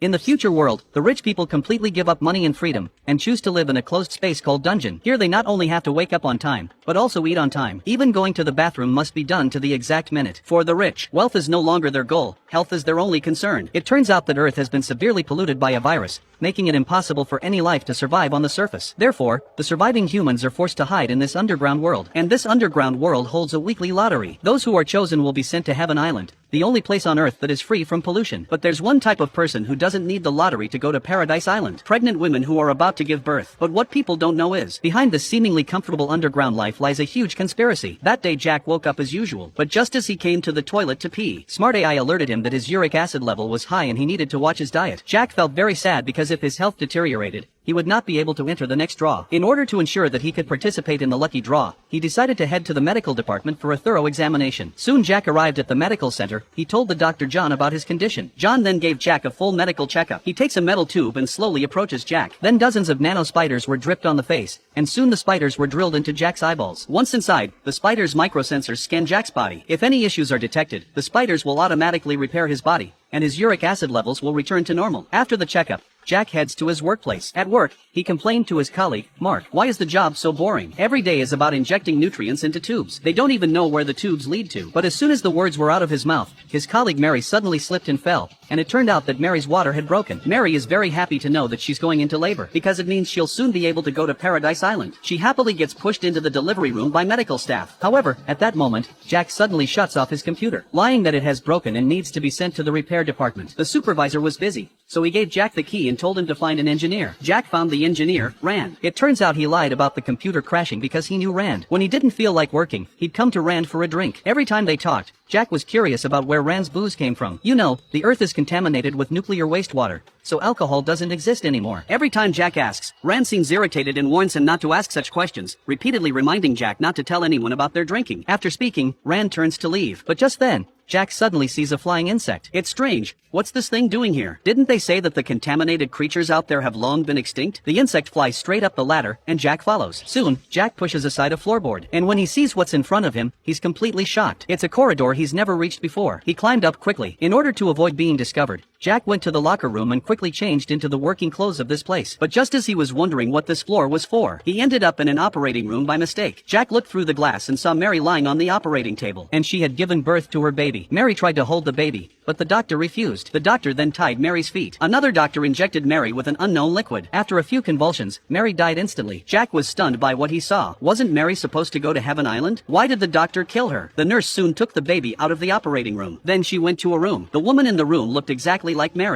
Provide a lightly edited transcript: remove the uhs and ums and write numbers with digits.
In the future world, the rich people completely give up money and freedom, and choose to live in a closed space called dungeon. Here they not only have to wake up on time, but also eat on time. Even going to the bathroom must be done to the exact minute. For the rich, wealth is no longer their goal, health is their only concern. It turns out that Earth has been severely polluted by a virus, making it impossible for any life to survive on the surface. Therefore, the surviving humans are forced to hide in this underground world. And this underground world holds a weekly lottery. Those who are chosen will be sent to Heaven Island, the only place on Earth that is free from pollution. But there's one type of person who doesn't need the lottery to go to Paradise Island. Pregnant women who are about to give birth. But what people don't know is, behind this seemingly comfortable underground life lies a huge conspiracy. That day Jack woke up as usual, but just as he came to the toilet to pee, Smart AI alerted him that his uric acid level was high and he needed to watch his diet. Jack felt very sad because if his health deteriorated, he would not be able to enter the next draw. In order to ensure that he could participate in the lucky draw, he decided to head to the medical department for a thorough examination. Soon Jack arrived at the medical center. He told the Dr. John about his condition. John then gave Jack a full medical checkup. He takes a metal tube and slowly approaches Jack. Then dozens of nano spiders were dripped on the face, and soon the spiders were drilled into Jack's eyeballs. Once inside, the spiders' microsensors scan Jack's body. If any issues are detected, the spiders will automatically repair his body, and his uric acid levels will return to normal. After the checkup, Jack heads to his workplace. At work, he complained to his colleague, Mark, "Why is the job so boring? Every day is about injecting nutrients into tubes. They don't even know where the tubes lead to." But as soon as the words were out of his mouth, his colleague Mary suddenly slipped and fell, and it turned out that Mary's water had broken. Mary is very happy to know that she's going into labor, because it means she'll soon be able to go to Paradise Island. She happily gets pushed into the delivery room by medical staff. However, at that moment, Jack suddenly shuts off his computer, lying that it has broken and needs to be sent to the repair department. The supervisor was busy, so he gave Jack the key and told him to find an engineer. Jack found the engineer, Rand. It turns out he lied about the computer crashing because he knew Rand. When he didn't feel like working, he'd come to Rand for a drink. Every time they talked, Jack was curious about where Rand's booze came from. You know, the Earth is contaminated with nuclear wastewater, so alcohol doesn't exist anymore. Every time Jack asks, Rand seems irritated and warns him not to ask such questions, repeatedly reminding Jack not to tell anyone about their drinking. After speaking, Rand turns to leave. But just then, Jack suddenly sees a flying insect. It's strange. What's this thing doing here? Didn't they say that the contaminated creatures out there have long been extinct? The insect flies straight up the ladder, and Jack follows. Soon, Jack pushes aside a floorboard, and when he sees what's in front of him, he's completely shocked. It's a corridor he's never reached before. He climbed up quickly. In order to avoid being discovered, Jack went to the locker room and quickly changed into the working clothes of this place. But just as he was wondering what this floor was for, he ended up in an operating room by mistake. Jack looked through the glass and saw Mary lying on the operating table, and she had given birth to her baby. Mary tried to hold the baby, but the doctor refused. The doctor then tied Mary's feet. Another doctor injected Mary with an unknown liquid. After a few convulsions, Mary died instantly. Jack was stunned by what he saw. Wasn't Mary supposed to go to Heaven Island? Why did the doctor kill her? The nurse soon took the baby out of the operating room. Then she went to a room. The woman in the room looked exactly like Mary.